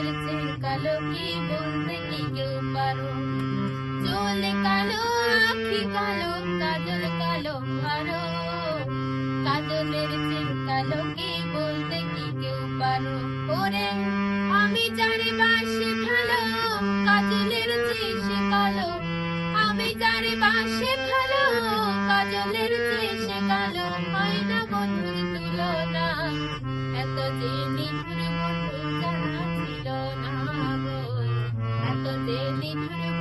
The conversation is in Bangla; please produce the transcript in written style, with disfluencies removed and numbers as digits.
কাজলের চেয়ে কালো কি বলতে কি কেউ পারো? চুল কালো, আখি কালো, কাজল কালো আরো। কাজলের চেয়ে কালো কি বলতে কি কেউ পারো? ওরে আমি যারে বাসি ভালো, কাজলের চেয়ে সে কালো। আমি যারে বাসি ভালো, কাজলের চেয়ে সে কালো। হয় না বন্ধুর তুলনা, এত যে নিঠুর বন্ধু জানা ছিল না গো, এত যে নিঠুর